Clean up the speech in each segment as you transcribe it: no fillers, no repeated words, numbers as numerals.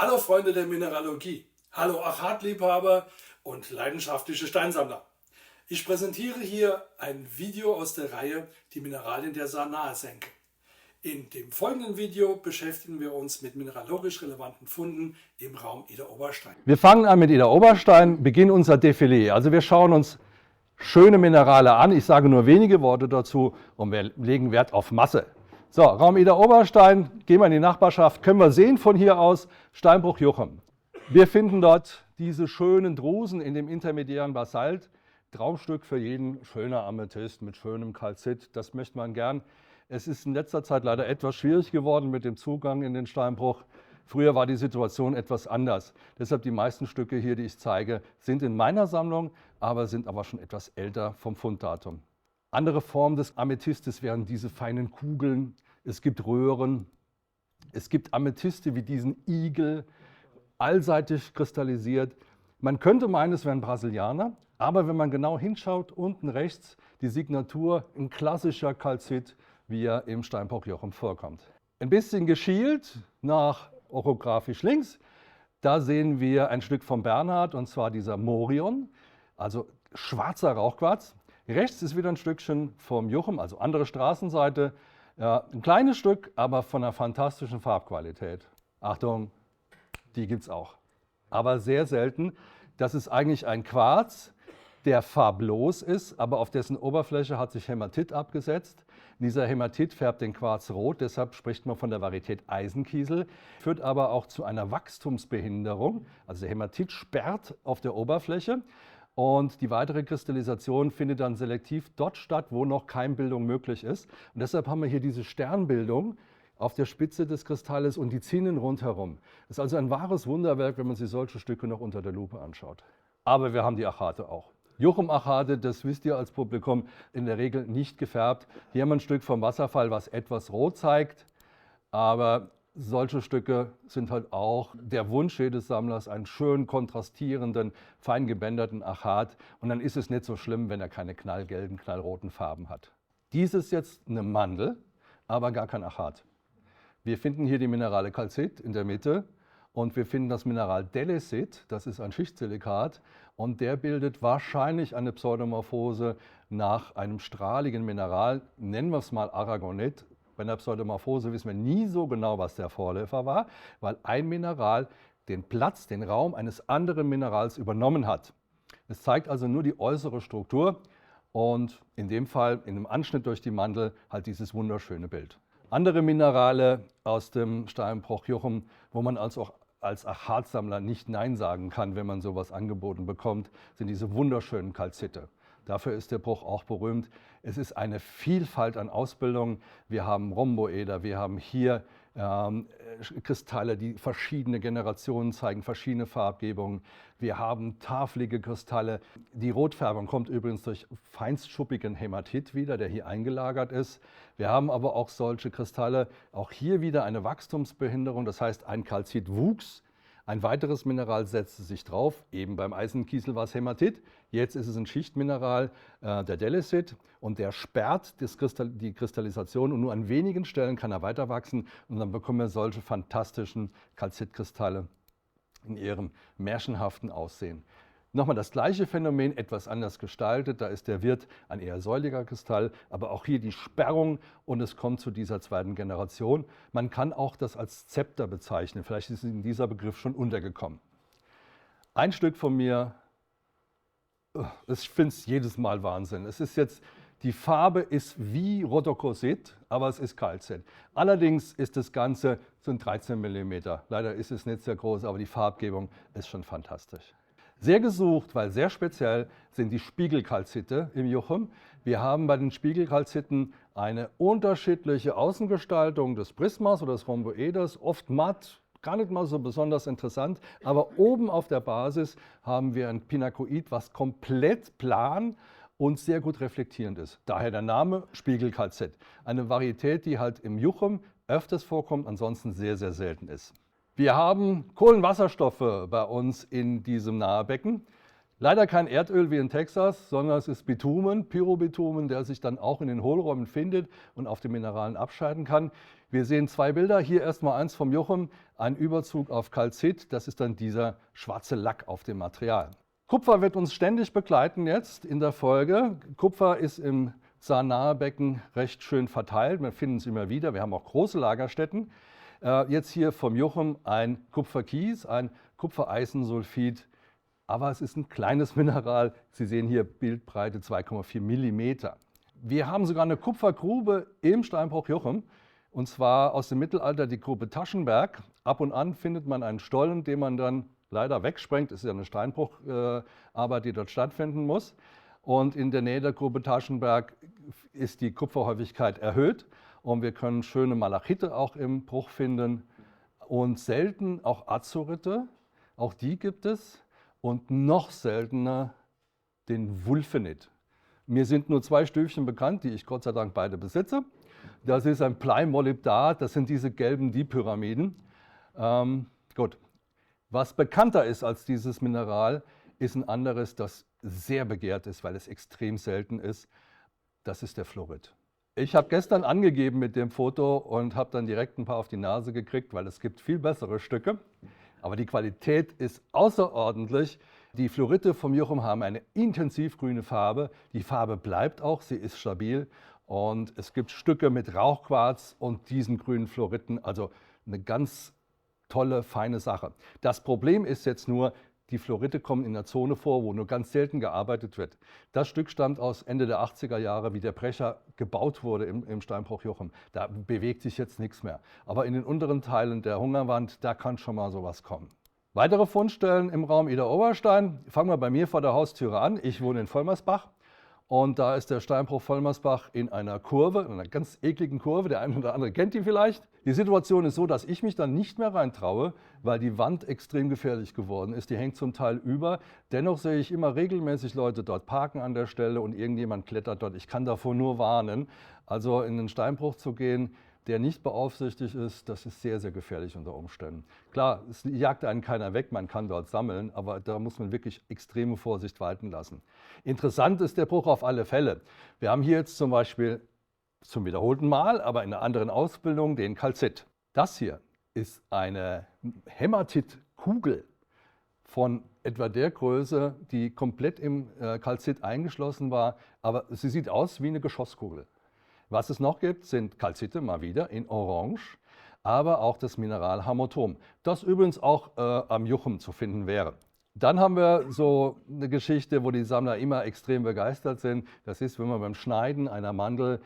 Hallo Freunde der Mineralogie, hallo Achatliebhaber und leidenschaftliche Steinsammler. Ich präsentiere hier ein Video aus der Reihe Die Mineralien der Sarnasenke. In dem folgenden Video beschäftigen wir uns mit mineralogisch relevanten Funden im Raum Idar-Oberstein. Wir fangen an mit Idar-Oberstein, beginnen unser Defilé. Also wir schauen uns schöne Minerale an. Ich sage nur wenige Worte dazu und wir legen Wert auf Masse. So, Raum Idar-Oberstein, gehen wir in die Nachbarschaft, können wir sehen von hier aus, Steinbruch Juchem. Wir finden dort diese schönen Drusen in dem intermediären Basalt. Traumstück für jeden, schöner Amethyst mit schönem Kalzit, das möchte man gern. Es ist in letzter Zeit leider etwas schwierig geworden mit dem Zugang in den Steinbruch. Früher war die Situation etwas anders. Deshalb die meisten Stücke hier, die ich zeige, sind in meiner Sammlung, sind aber schon etwas älter vom Funddatum. Andere Formen des Amethystes wären diese feinen Kugeln. Es gibt Röhren. Es gibt Amethyste wie diesen Igel, allseitig kristallisiert. Man könnte meinen, es wären Brasilianer, aber wenn man genau hinschaut, unten rechts die Signatur, ein klassischer Kalzit, wie er im Steinbruch Juchem vorkommt. Ein bisschen geschielt nach orographisch links, da sehen wir ein Stück von Bernhard, und zwar dieser Morion, also schwarzer Rauchquarz. Rechts ist wieder ein Stückchen vom Juchem, also andere Straßenseite. Ja, ein kleines Stück, aber von einer fantastischen Farbqualität. Achtung, die gibt es auch. Aber sehr selten. Das ist eigentlich ein Quarz, der farblos ist, aber auf dessen Oberfläche hat sich Hämatit abgesetzt. Dieser Hämatit färbt den Quarz rot, deshalb spricht man von der Varietät Eisenkiesel, führt aber auch zu einer Wachstumsbehinderung. Also der Hämatit sperrt auf der Oberfläche und die weitere Kristallisation findet dann selektiv dort statt, wo noch Keimbildung möglich ist. Und deshalb haben wir hier diese Sternbildung auf der Spitze des Kristalles und die Zinnen rundherum. Das ist also ein wahres Wunderwerk, wenn man sich solche Stücke noch unter der Lupe anschaut. Aber wir haben die Achate auch. Juchem-Achate, das wisst ihr als Publikum, in der Regel nicht gefärbt. Hier haben wir ein Stück vom Wasserfall, was etwas rot zeigt, aber solche Stücke sind halt auch der Wunsch jedes Sammlers, einen schön kontrastierenden, fein gebänderten Achat. Und dann ist es nicht so schlimm, wenn er keine knallgelben, knallroten Farben hat. Dies ist jetzt eine Mandel, aber gar kein Achat. Wir finden hier die Minerale Calcit in der Mitte. Und wir finden das Mineral Delesit, das ist ein Schichtsilikat, und der bildet wahrscheinlich eine Pseudomorphose nach einem strahligen Mineral, nennen wir es mal Aragonit. Bei der Pseudomorphose wissen wir nie so genau, was der Vorläufer war, weil ein Mineral den Platz, den Raum eines anderen Minerals übernommen hat. Es zeigt also nur die äußere Struktur und in dem Fall, in einem Anschnitt durch die Mandel, halt dieses wunderschöne Bild. Andere Minerale aus dem Steinbruch Juchem, wo man als auch als Achatsammler nicht Nein sagen kann, wenn man sowas angeboten bekommt, sind diese wunderschönen Kalzite. Dafür ist der Bruch auch berühmt. Es ist eine Vielfalt an Ausbildungen. Wir haben Rhomboeder, wir haben hier Kristalle, die verschiedene Generationen zeigen, verschiedene Farbgebungen. Wir haben tafelige Kristalle. Die Rotfärbung kommt übrigens durch feinstschuppigen Hämatit wieder, der hier eingelagert ist. Wir haben aber auch solche Kristalle, auch hier wieder eine Wachstumsbehinderung, das heißt ein Calcitwuchs. Ein weiteres Mineral setzte sich drauf, eben beim Eisenkiesel war es Hämatit. Jetzt ist es ein Schichtmineral, der Delesit, und der sperrt die Kristallisation und nur an wenigen Stellen kann er weiter wachsen und dann bekommen wir solche fantastischen Calcitkristalle in ihrem märchenhaften Aussehen. Nochmal das gleiche Phänomen, etwas anders gestaltet, da ist der Wirt ein eher säuliger Kristall, aber auch hier die Sperrung und es kommt zu dieser zweiten Generation. Man kann auch das als Zepter bezeichnen, vielleicht ist Ihnen dieser Begriff schon untergekommen. Ein Stück von mir, ich finde es jedes Mal Wahnsinn. Es ist jetzt, die Farbe ist wie Rhodocosit, aber es ist Calcit. Allerdings ist das Ganze, sind 13 mm. Leider ist es nicht sehr groß, aber die Farbgebung ist schon fantastisch. Sehr gesucht, weil sehr speziell, sind die Spiegelkalzite im Juchem. Wir haben bei den Spiegelkalziten eine unterschiedliche Außengestaltung des Prismas oder des Rhomboeders, oft matt, gar nicht mal so besonders interessant, aber oben auf der Basis haben wir ein Pinakoid, was komplett plan und sehr gut reflektierend ist. Daher der Name Spiegelkalzit. Eine Varietät, die halt im Juchem öfters vorkommt, ansonsten sehr, sehr selten ist. Wir haben Kohlenwasserstoffe bei uns in diesem Nahebecken. Leider kein Erdöl wie in Texas, sondern es ist Bitumen, Pyrobitumen, der sich dann auch in den Hohlräumen findet und auf den Mineralen abscheiden kann. Wir sehen zwei Bilder. Hier erstmal eins vom Jochen, ein Überzug auf Calcit. Das ist dann dieser schwarze Lack auf dem Material. Kupfer wird uns ständig begleiten jetzt in der Folge. Kupfer ist im Saar-Nahe-Becken recht schön verteilt. Wir finden es immer wieder. Wir haben auch große Lagerstätten. Jetzt hier vom Jochen ein Kupferkies, ein Kupfereisensulfid. Aber es ist ein kleines Mineral. Sie sehen hier Bildbreite 2,4 mm. Wir haben sogar eine Kupfergrube im Steinbruch Jochen. Und zwar aus dem Mittelalter die Grube Taschenberg. Ab und an findet man einen Stollen, den man dann leider wegsprengt. Das ist ja eine Steinbrucharbeit, die dort stattfinden muss. Und in der Nähe der Grube Taschenberg ist die Kupferhäufigkeit erhöht. Und wir können schöne Malachite auch im Bruch finden. Und selten auch Azurite, auch die gibt es. Und noch seltener den Wulfenit. Mir sind nur zwei Stückchen bekannt, die ich Gott sei Dank beide besitze. Das ist ein Bleimolybdat, das sind diese gelben Dipyramiden. Gut. Was bekannter ist als dieses Mineral, ist ein anderes, das sehr begehrt ist, weil es extrem selten ist. Das ist der Fluorit. Ich habe gestern angegeben mit dem Foto und habe dann direkt ein paar auf die Nase gekriegt, weil es gibt viel bessere Stücke. Aber die Qualität ist außerordentlich. Die Fluorite vom Jochen haben eine intensiv grüne Farbe. Die Farbe bleibt auch, sie ist stabil. Und es gibt Stücke mit Rauchquarz und diesen grünen Fluoriten. Also eine ganz tolle, feine Sache. Das Problem ist jetzt nur, die Fluorite kommen in der Zone vor, wo nur ganz selten gearbeitet wird. Das Stück stammt aus Ende der 80er Jahre, wie der Brecher gebaut wurde im Steinbruch Jochen. Da bewegt sich jetzt nichts mehr. Aber in den unteren Teilen der Hungerwand, da kann schon mal sowas kommen. Weitere Fundstellen im Raum Idar-Oberstein. Fangen wir bei mir vor der Haustüre an. Ich wohne in Vollmersbach. Und da ist der Steinbruch Vollmersbach in einer Kurve, in einer ganz ekligen Kurve. Der eine oder andere kennt die vielleicht. Die Situation ist so, dass ich mich dann nicht mehr reintraue, weil die Wand extrem gefährlich geworden ist. Die hängt zum Teil über. Dennoch sehe ich immer regelmäßig Leute dort parken an der Stelle und irgendjemand klettert dort. Ich kann davor nur warnen. Also in den Steinbruch zu gehen, der nicht beaufsichtigt ist, das ist sehr, sehr gefährlich unter Umständen. Klar, es jagt einen keiner weg, man kann dort sammeln, aber da muss man wirklich extreme Vorsicht walten lassen. Interessant ist der Bruch auf alle Fälle. Wir haben hier jetzt zum Beispiel zum wiederholten Mal, aber in einer anderen Ausbildung, den Calcit. Das hier ist eine Hämatitkugel von etwa der Größe, die komplett im Calcit eingeschlossen war, aber sie sieht aus wie eine Geschosskugel. Was es noch gibt, sind Calcite, mal wieder, in Orange, aber auch das Mineral Hamotom, das übrigens auch am Jochen zu finden wäre. Dann haben wir so eine Geschichte, wo die Sammler immer extrem begeistert sind. Das ist, wenn man beim Schneiden einer Mandel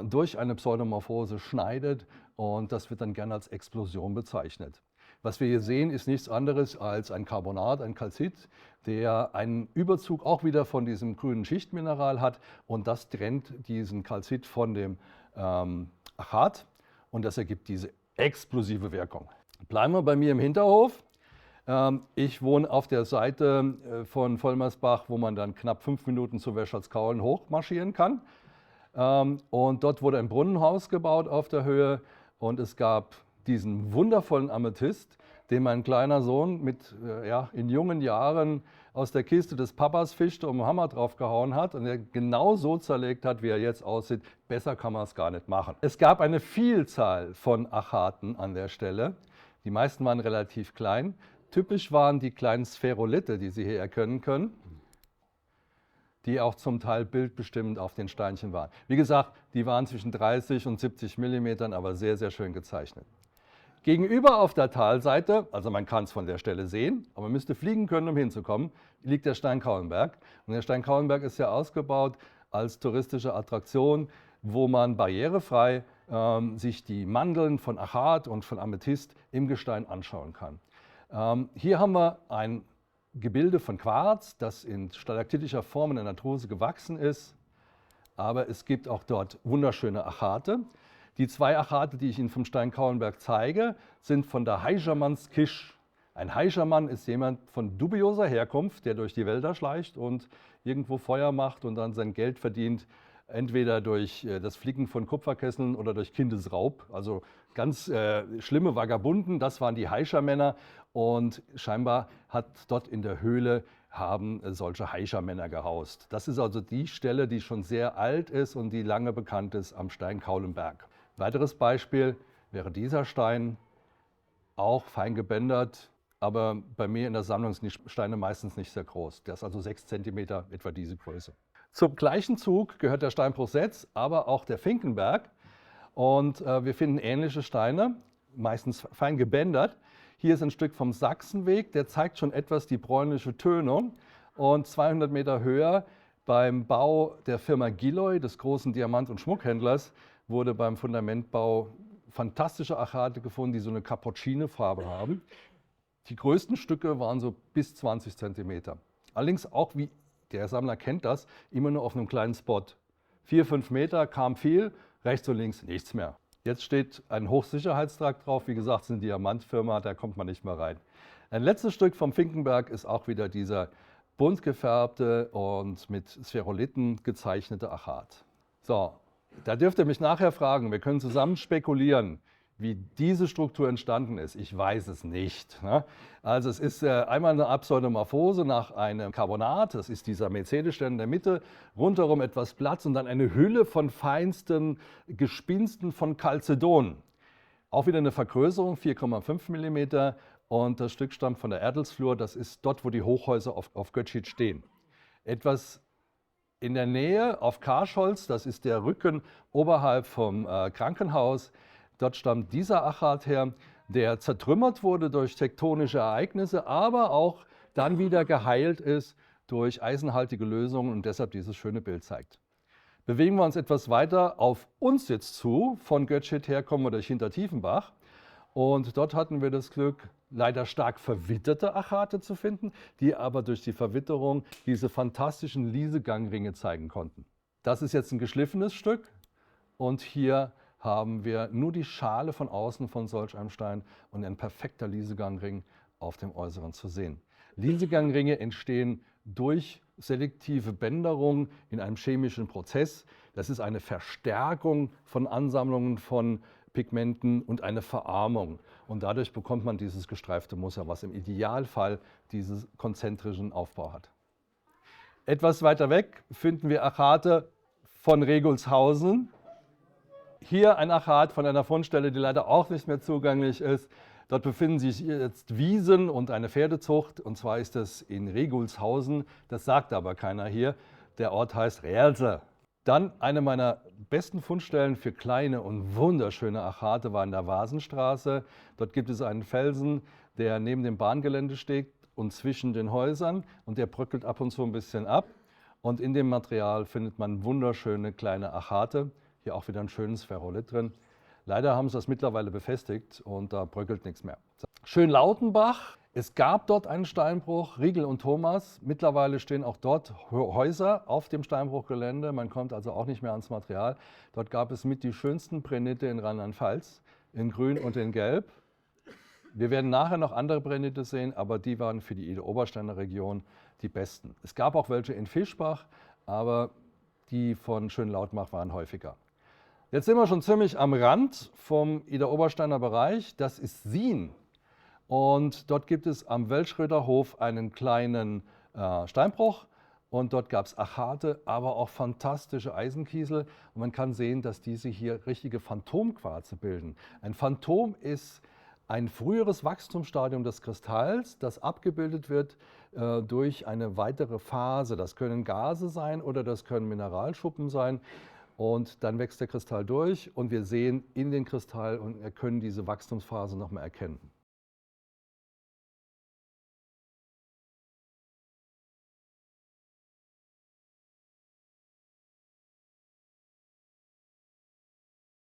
durch eine Pseudomorphose schneidet und das wird dann gerne als Explosion bezeichnet. Was wir hier sehen, ist nichts anderes als ein Carbonat, ein Calcit, der einen Überzug auch wieder von diesem grünen Schichtmineral hat und das trennt diesen Calcit von dem Achat und das ergibt diese explosive Wirkung. Bleiben wir bei mir im Hinterhof. Ich wohne auf der Seite von Vollmersbach, wo man dann knapp 5 Minuten zu Wäschertskaulen hochmarschieren kann. Und dort wurde ein Brunnenhaus gebaut auf der Höhe und es gab diesen wundervollen Amethyst, den mein kleiner Sohn in jungen Jahren aus der Kiste des Papas fischte und einen Hammer drauf gehauen hat und er genau so zerlegt hat, wie er jetzt aussieht. Besser kann man es gar nicht machen. Es gab eine Vielzahl von Achaten an der Stelle. Die meisten waren relativ klein. Typisch waren die kleinen Spherolithe, die Sie hier erkennen können, die auch zum Teil bildbestimmend auf den Steinchen waren. Wie gesagt, die waren zwischen 30 und 70 mm, aber sehr, sehr schön gezeichnet. Gegenüber auf der Talseite, also man kann es von der Stelle sehen, aber man müsste fliegen können, um hinzukommen, liegt der Steinkauenberg. Und der Steinkauenberg ist ja ausgebaut als touristische Attraktion, wo man barrierefrei sich die Mandeln von Achat und von Amethyst im Gestein anschauen kann. Hier haben wir ein Gebilde von Quarz, das in stalaktitischer Form in der Arthrose gewachsen ist, aber es gibt auch dort wunderschöne Achate. Die zwei Achate, die ich Ihnen vom Steinkauenberg zeige, sind von der Heigermannskisch. Ein Heigermann ist jemand von dubioser Herkunft, der durch die Wälder schleicht und irgendwo Feuer macht und dann sein Geld verdient, entweder durch das Flicken von Kupferkesseln oder durch Kindesraub. Also ganz schlimme Vagabunden, das waren die Heigermänner und scheinbar hat dort in der Höhle haben solche Haischermänner gehaust. Das ist also die Stelle, die schon sehr alt ist und die lange bekannt ist am Stein Kaulenberg. Weiteres Beispiel wäre dieser Stein, auch fein gebändert, aber bei mir in der Sammlung sind die Steine meistens nicht sehr groß. Der ist also 6 cm, etwa diese Größe. Zum gleichen Zug gehört der Steinbruch Setz, aber auch der Finkenberg. Und wir finden ähnliche Steine, meistens fein gebändert. Hier ist ein Stück vom Sachsenweg, der zeigt schon etwas die bräunliche Tönung. Und 200 Meter höher beim Bau der Firma Giloy, des großen Diamant- und Schmuckhändlers, wurde beim Fundamentbau fantastische Achate gefunden, die so eine Cappuccino-Farbe haben. Die größten Stücke waren so bis 20 cm. Allerdings auch, wie der Sammler kennt das, immer nur auf einem kleinen Spot. 4, 5 Meter kam viel, rechts und links nichts mehr. Jetzt steht ein Hochsicherheitstrakt drauf. Wie gesagt, es ist eine Diamantfirma, da kommt man nicht mehr rein. Ein letztes Stück vom Finkenberg ist auch wieder dieser bunt gefärbte und mit Sphärolithen gezeichnete Achat. So, da dürft ihr mich nachher fragen, wir können zusammen spekulieren, wie diese Struktur entstanden ist. Ich weiß es nicht. Ne? Also es ist einmal eine Abpseudomorphose nach einem Carbonat, das ist dieser Mercedes-Stern in der Mitte, rundherum etwas Platz und dann eine Hülle von feinsten Gespinsten von Chalcedon. Auch wieder eine Vergrößerung, 4,5 mm und das Stück stammt von der Erdelsflur, das ist dort, wo die Hochhäuser auf Götschid stehen. Etwas in der Nähe auf Karschholz, das ist der Rücken oberhalb vom Krankenhaus. Dort stammt dieser Achat her, der zertrümmert wurde durch tektonische Ereignisse, aber auch dann wieder geheilt ist durch eisenhaltige Lösungen und deshalb dieses schöne Bild zeigt. Bewegen wir uns etwas weiter auf uns jetzt zu. Von Götschid her kommen wir durch Hintertiefenbach. Und dort hatten wir das Glück, leider stark verwitterte Achate zu finden, die aber durch die Verwitterung diese fantastischen Liesegang-Ringe zeigen konnten. Das ist jetzt ein geschliffenes Stück und hier haben wir nur die Schale von außen von solch einem Stein und ein perfekter Liesegang-Ring auf dem Äußeren zu sehen. Liesegang-Ringe entstehen durch selektive Bänderung in einem chemischen Prozess. Das ist eine Verstärkung von Ansammlungen von Pigmenten und eine Verarmung. Und dadurch bekommt man dieses gestreifte Muster, was im Idealfall diesen konzentrischen Aufbau hat. Etwas weiter weg finden wir Achate von Regulshausen. Hier ein Achat von einer Fundstelle, die leider auch nicht mehr zugänglich ist. Dort befinden sich jetzt Wiesen und eine Pferdezucht, und zwar ist das in Regulshausen. Das sagt aber keiner hier. Der Ort heißt Reelse. Dann eine meiner besten Fundstellen für kleine und wunderschöne Achate war in der Vasenstraße. Dort gibt es einen Felsen, der neben dem Bahngelände steht und zwischen den Häusern, und der bröckelt ab und zu ein bisschen ab. Und in dem Material findet man wunderschöne kleine Achate. Hier auch wieder ein schönes Sphärolith drin. Leider haben sie das mittlerweile befestigt und da bröckelt nichts mehr. Schönlautenbach. Es gab dort einen Steinbruch, Riegel und Thomas. Mittlerweile stehen auch dort Häuser auf dem Steinbruchgelände. Man kommt also auch nicht mehr ans Material. Dort gab es mit die schönsten Prenite in Rheinland-Pfalz, in Grün und in Gelb. Wir werden nachher noch andere Prenite sehen, aber die waren für die Ide-Obersteiner Region die besten. Es gab auch welche in Fischbach, aber die von Schönlautbach waren häufiger. Jetzt sind wir schon ziemlich am Rand vom Ide-Obersteiner Bereich. Das ist Sien. Und dort gibt es am Welschröder-Hof einen kleinen Steinbruch. Und dort gab es Achate, aber auch fantastische Eisenkiesel. Und man kann sehen, dass diese hier richtige Phantomquarze bilden. Ein Phantom ist ein früheres Wachstumsstadium des Kristalls, das abgebildet wird durch eine weitere Phase. Das können Gase sein oder das können Mineralschuppen sein. Und dann wächst der Kristall durch und wir sehen in den Kristall und können diese Wachstumsphase nochmal erkennen.